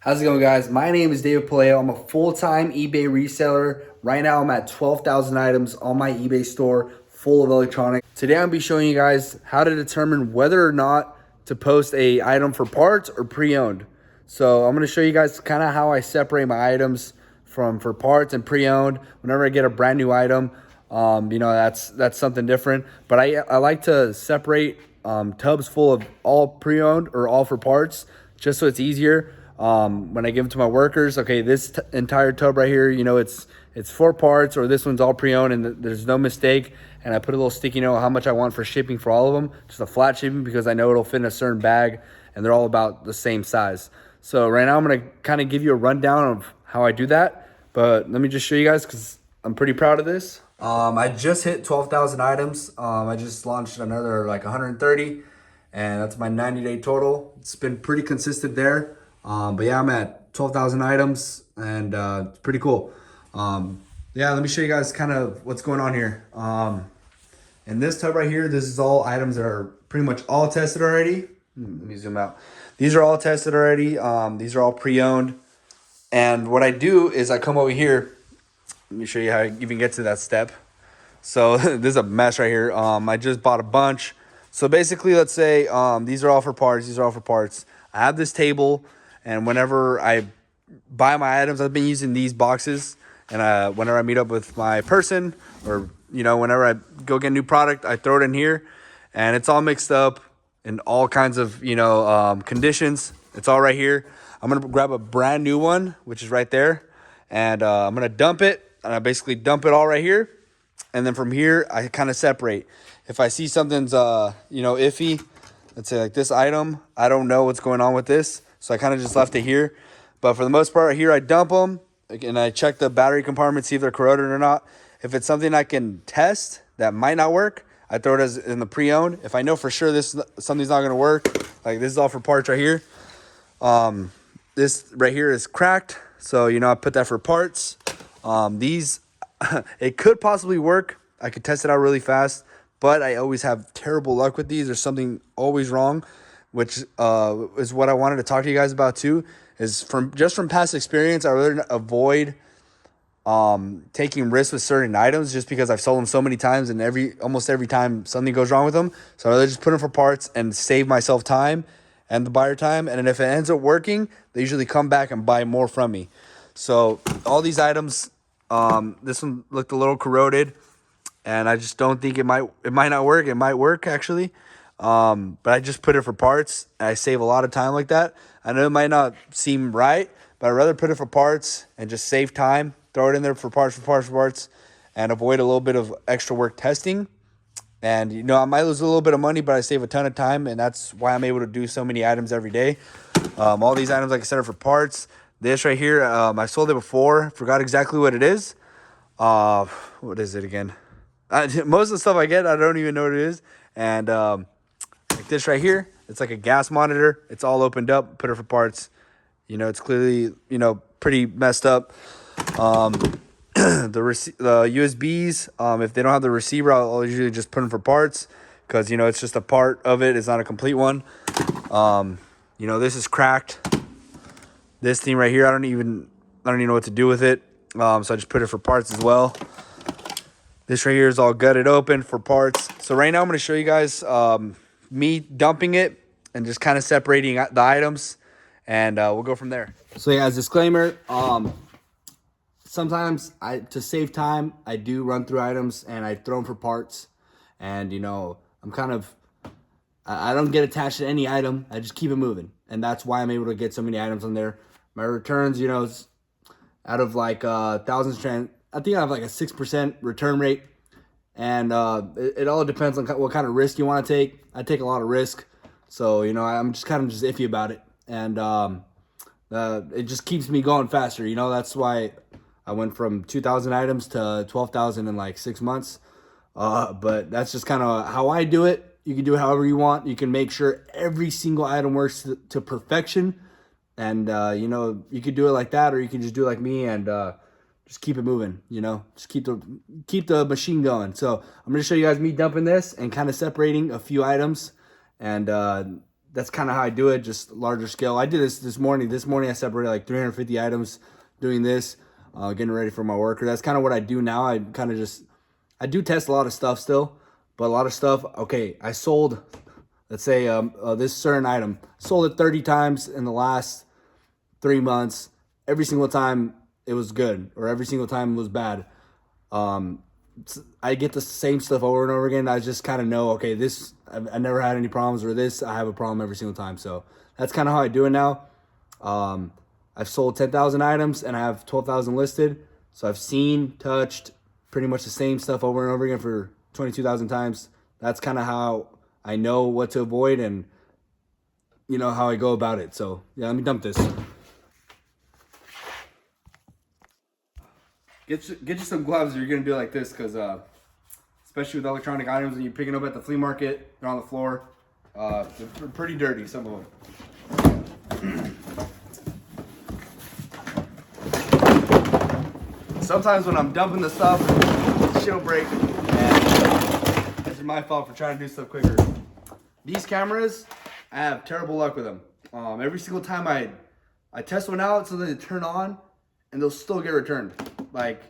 How's it going, guys? My name is David Pallets. I'm a full-time eBay reseller. Right now, I'm at 12,000 items on my eBay store full of electronics. Today, I'm going to be showing you guys how to determine whether or not to post a item for parts or pre-owned. So I'm going to show you guys kind of how I separate my items for parts and pre-owned. Whenever I get a brand new item, that's something different. But I like to separate tubs full of all pre-owned or all for parts, just so it's easier. When I give them to my workers, okay, this entire tub right here, it's 4 parts, or this one's all pre-owned and there's no mistake. And I put a little sticky note how much I want for shipping for all of them, just a flat shipping, because I know it'll fit in a certain bag and they're all about the same size. So right now I'm going to kind of give you a rundown of how I do that, but let me just show you guys because I'm pretty proud of this. I just hit 12,000 items. I just launched another like 130, and that's my 90-day total. It's been pretty consistent there. But yeah, I'm at 12,000 items, and it's pretty cool. Yeah, let me show you guys kind of what's going on here. In this tub right here, this is all items that are pretty much all tested already. Let me zoom out. These are all tested already. These are all pre-owned. And what I do is I come over here. Let me show you how I even get to that step. So this is a mess right here. I just bought a bunch. So basically, let's say these are all for parts. These are all for parts. I have this table. And whenever I buy my items, I've been using these boxes. And whenever I meet up with my person, or whenever I go get a new product, I throw it in here, and it's all mixed up in all kinds of conditions. It's all right here. I'm gonna grab a brand new one, which is right there, and I'm gonna dump it. And I basically dump it all right here, and then from here I kind of separate. If I see something's iffy, let's say like this item, I don't know what's going on with this. So I kind of just left it here. But for the most part, right here, I dump them. And I check the battery compartment, see if they're corroded or not. If it's something I can test that might not work, I throw it as in the pre-owned. If I know for sure something's not going to work, like this is all for parts right here. This right here is cracked. So, I put that for parts. These, it could possibly work. I could test it out really fast. But I always have terrible luck with these. There's something always wrong, which is what I wanted to talk to you guys about too, is from past experience, I rather avoid taking risks with certain items just because I've sold them so many times, and almost every time something goes wrong with them. So I rather just put them for parts and save myself time and the buyer time. And then if it ends up working, they usually come back and buy more from me. So all these items, this one looked a little corroded, and I just don't think it might not work. It might work actually. But I just put it for parts, and I save a lot of time like that. I know it might not seem right, but I'd rather put it for parts and just save time, throw it in there for parts, and avoid a little bit of extra work testing. And, I might lose a little bit of money, but I save a ton of time, and that's why I'm able to do so many items every day. All these items, like I said, are for parts. This right here, I sold it before, forgot exactly what it is. What is it again? Most of the stuff I get, I don't even know what it is. And like this right here, it's like a gas monitor. It's all opened up, put it for parts. It's clearly, pretty messed up. The USBs, if they don't have the receiver, I'll usually just put them for parts because, it's just a part of it. It's not a complete one. This is cracked. This thing right here, I don't even know what to do with it. So I just put it for parts as well. This right here is all gutted open for parts. So right now I'm going to show you guys me dumping it and just kind of separating the items, and we'll go from there. So yeah, as a disclaimer, sometimes to save time, I do run through items and I throw them for parts. And I don't get attached to any item. I just keep it moving, and that's why I'm able to get so many items on there. My returns, out of like thousands, I think I have like a 6% return rate. And it all depends on what kind of risk you want to take. I take a lot of risk. So, I'm just kind of iffy about it. And it just keeps me going faster. That's why I went from 2,000 items to 12,000 in like 6 months. But that's just kind of how I do it. You can do it however you want. You can make sure every single item works to perfection. And, you could do it like that, or you can just do it like me and just keep it moving, just keep the machine going. So I'm going to show you guys me dumping this and kind of separating a few items. And that's kind of how I do it, just larger scale. I did this morning. This morning I separated like 350 items doing this, getting ready for my worker. That's kind of what I do now. I kind of just, I do test a lot of stuff still, but a lot of stuff, okay, I sold, let's say this certain item, sold it 30 times in the last 3 months. Every single time it was good, or every single time it was bad. I get the same stuff over and over again. I just kind of know, okay, this, I never had any problems, or this, I have a problem every single time. So that's kind of how I do it now. I've sold 10,000 items and I have 12,000 listed. So I've seen, touched pretty much the same stuff over and over again for 22,000 times. That's kind of how I know what to avoid and, you know, how I go about it. So yeah, let me dump this. Get you some gloves if you're gonna do it like this, because especially with electronic items, when you're picking up at the flea market, they're on the floor. They're pretty dirty, some of them. Sometimes when I'm dumping the stuff, shit'll break, and it's my fault for trying to do stuff quicker. These cameras, I have terrible luck with them. Every single time I test one out, so they turn on, and they'll still get returned. Like,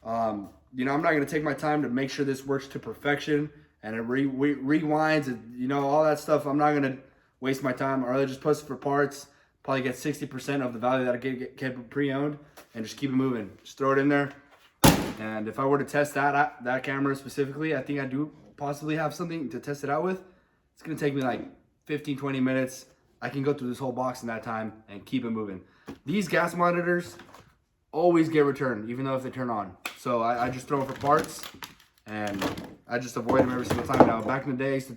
you know, I'm not gonna take my time to make sure this works to perfection, and it rewinds, and you know, all that stuff. I'm not gonna waste my time. I'd rather just post it for parts, probably get 60% of the value that I get pre-owned, and just keep it moving. Just throw it in there. And if I were to test that camera specifically, I think I do possibly have something to test it out with. It's gonna take me like 15-20 minutes. I can go through this whole box in that time and keep it moving. These gas monitors always get returned, even though if they turn on. So I just throw them for parts, and I just avoid them every single time now. Back in the day, I used to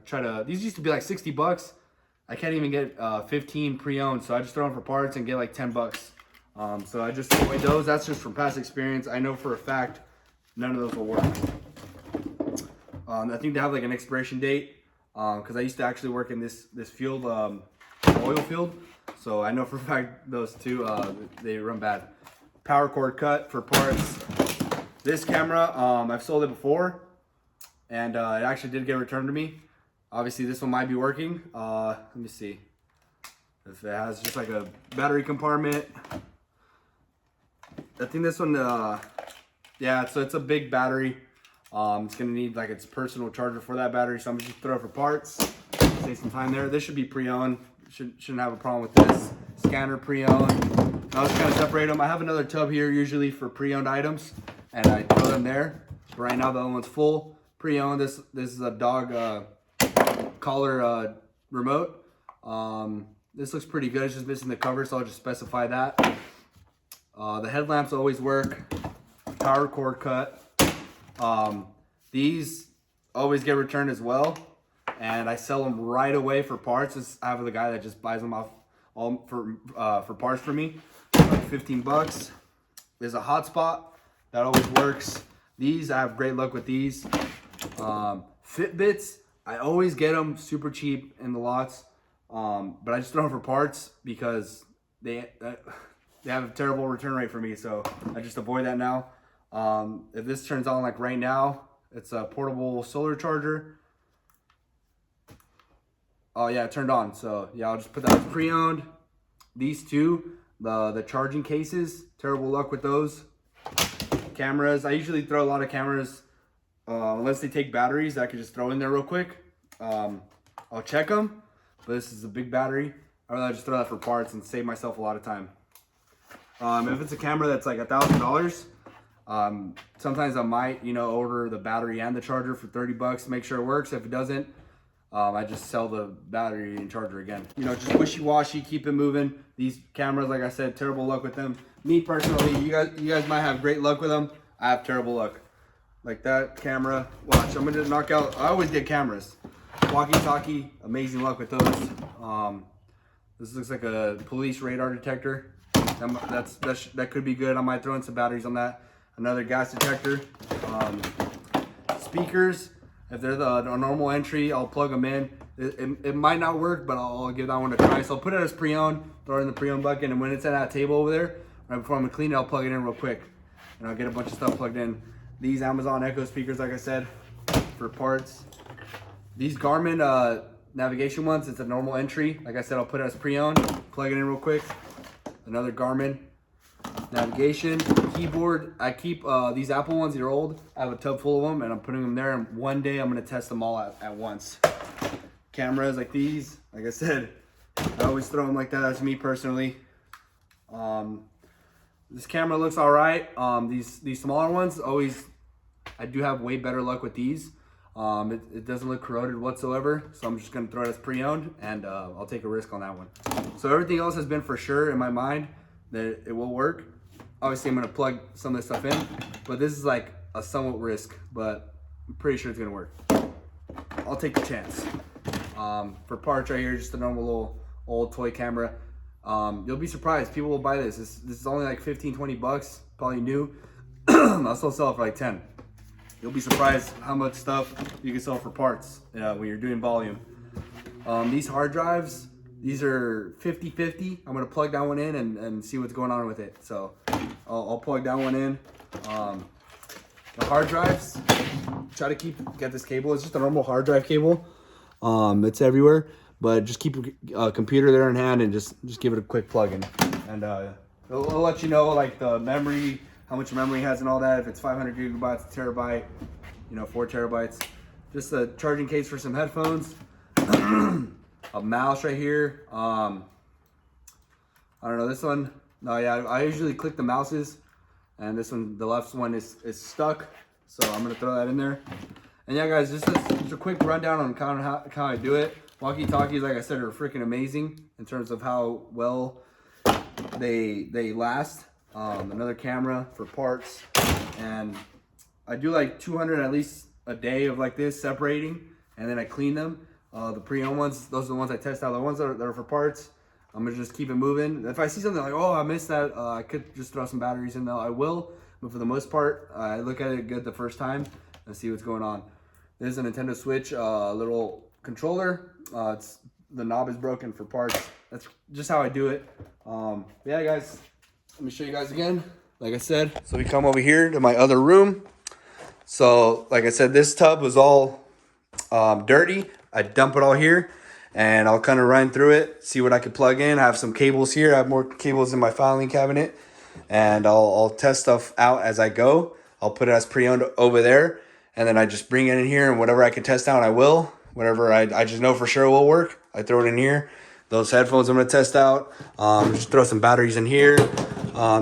try to these used to be like 60 bucks. I can't even get 15 pre-owned, so I just throw them for parts and get like 10 bucks. So I just avoid those. That's just from past experience. I know for a fact none of those will work. I think they have like an expiration date, because I used to actually work in this field, oil field. So I know for a fact those two, they run bad. Power cord cut for parts. This camera, I've sold it before, and it actually did get returned to me. Obviously this one might be working. Let me see if it has just like a battery compartment. I think this one, yeah, so it's a big battery. It's gonna need like its personal charger for that battery, so I'm gonna just throw it for parts, save some time there. This should be pre-owned. Shouldn't have a problem with this. Scanner pre-owned. I'll just kind of separate them. I have another tub here usually for pre-owned items, and I throw them there. But right now the other one's full. Pre-owned. This is a dog collar remote. This looks pretty good. It's just missing the cover, so I'll just specify that. The headlamps always work. Power cord cut. These always get returned as well, and I sell them right away for parts. I have the guy that just buys them off all for parts for me, like 15 bucks. There's a hotspot that always works. These, I have great luck with these. Fitbits, I always get them super cheap in the lots, but I just throw them for parts because they have a terrible return rate for me, so I just avoid that now. If this turns on like right now, it's a portable solar charger. Oh yeah, it turned on. So yeah, I'll just put that as pre-owned. These two, the charging cases, terrible luck with those. Cameras, I usually throw a lot of cameras, unless they take batteries that I can just throw in there real quick. I'll check them, but this is a big battery. I'd rather just throw that for parts and save myself a lot of time. If it's a camera that's like $1,000, sometimes I might, you know, order the battery and the charger for 30 bucks to make sure it works. If it doesn't, I just sell the battery and charger again. You know, just wishy-washy, keep it moving. These cameras, like I said, terrible luck with them. Me personally, you guys might have great luck with them. I have terrible luck. Like that camera, watch, I'm gonna knock out, I always get cameras. Walkie-talkie, amazing luck with those. This looks like a police radar detector. That could be good. I might throw in some batteries on that. Another gas detector. Speakers, if they're a normal entry, I'll plug them in. It might not work, but I'll give that one a try. So I'll put it as pre-owned, throw it in the pre-owned bucket, and when it's at that table over there, right before I'm gonna clean it, I'll plug it in real quick. And I'll get a bunch of stuff plugged in. These Amazon Echo speakers, like I said, for parts. These Garmin navigation ones, it's a normal entry. Like I said, I'll put it as pre-owned. Plug it in real quick. Another Garmin navigation keyboard. I keep these Apple ones. They're old. I have a tub full of them, and I'm putting them there. And one day I'm gonna test them all at once. Cameras like these. Like I said, I always throw them like that. That's me personally. This camera looks all right. These smaller ones, I do have way better luck with these. It doesn't look corroded whatsoever, so I'm just gonna throw it as pre-owned, and I'll take a risk on that one. So everything else has been for sure in my mind that it will work. Obviously, I'm gonna plug some of this stuff in, but this is like a somewhat risk, but I'm pretty sure it's gonna work. I'll take the chance. For parts right here, just a normal little old toy camera. You'll be surprised. People will buy this. This is only like 15, 20 bucks, probably new. I'll still sell it for like 10. You'll be surprised how much stuff you can sell for parts when you're doing volume. These hard drives, these are 50-50. I'm gonna plug that one in and see what's going on with it. So I'll plug that one in. The hard drives, try to get this cable. It's just a normal hard drive cable. It's everywhere. But just keep a computer there in hand and just give it a quick plug in. And it'll let you know like the memory, how much memory it has and all that. If it's 500 gigabytes, a terabyte, 4 terabytes. Just a charging case for some headphones. A mouse right here. I don't know, this one. No, yeah, I usually click the mouses. And this one, the left one is stuck. So I'm gonna throw that in there. And yeah, guys, just a quick rundown on kind of how I do it. Walkie-talkies, like I said, are freaking amazing in terms of how well they last. Another camera for parts, and I do like 200 at least a day of like this separating, and then I clean them. The pre-owned ones, those are the ones I test out. The ones that are for parts, I'm gonna just keep it moving. If I see something like, oh, I missed that, I could just throw some batteries in there. I will, but for the most part, I look at it good the first time and see what's going on. This is a Nintendo Switch little controller. The knob is broken for parts. That's just how I do it. Yeah, guys, let me show you guys again. Like I said, so we come over here to my other room. So like I said, this tub was all dirty. I dump it all here, and I'll kind of run through it, see what I can plug in. I have some cables here. I have more cables in my filing cabinet, and I'll test stuff out as I go. I'll put it as pre-owned over there, and then I just bring it in here, and whatever I can test out, I will. Whatever I just know for sure will work, I throw it in here. Those headphones I'm gonna test out. Just throw some batteries in here.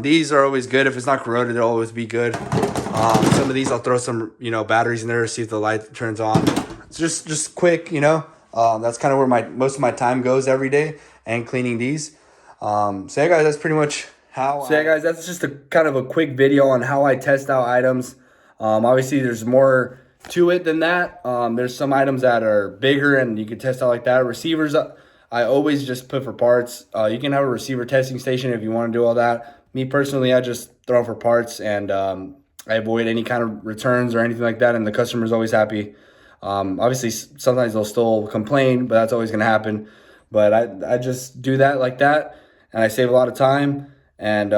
These are always good. If it's not corroded, they'll always be good. Some of these I'll throw some, see if the light turns on. It's just quick, That's kind of where most of my time goes every day, and cleaning these. So yeah, guys, that's pretty much how. So yeah, guys, that's just a kind of a quick video on how I test out items. Obviously, there's more to it than that. There's some items that are bigger and you can test out like that. Receivers, I always just put for parts. You can have a receiver testing station if you want to do all that. Me personally, I just throw for parts, and I avoid any kind of returns or anything like that, and the customer's always happy. Obviously, sometimes they'll still complain, but that's always going to happen. But I just do that like that, and I save a lot of time. And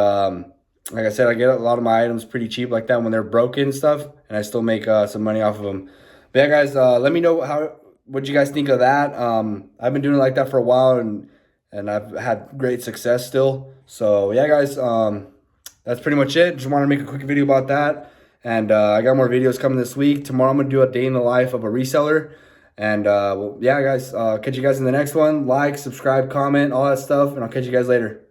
like I said, I get a lot of my items pretty cheap like that when they're broken and stuff, and I still make some money off of them. But yeah, guys, let me know what you guys think of that. I've been doing it like that for a while, and I've had great success still. So yeah, guys, that's pretty much it. Just wanted to make a quick video about that. And I got more videos coming this week. Tomorrow I'm going to do a day in the life of a reseller. And well, yeah, guys, catch you guys in the next one. Like, subscribe, comment, all that stuff, and I'll catch you guys later.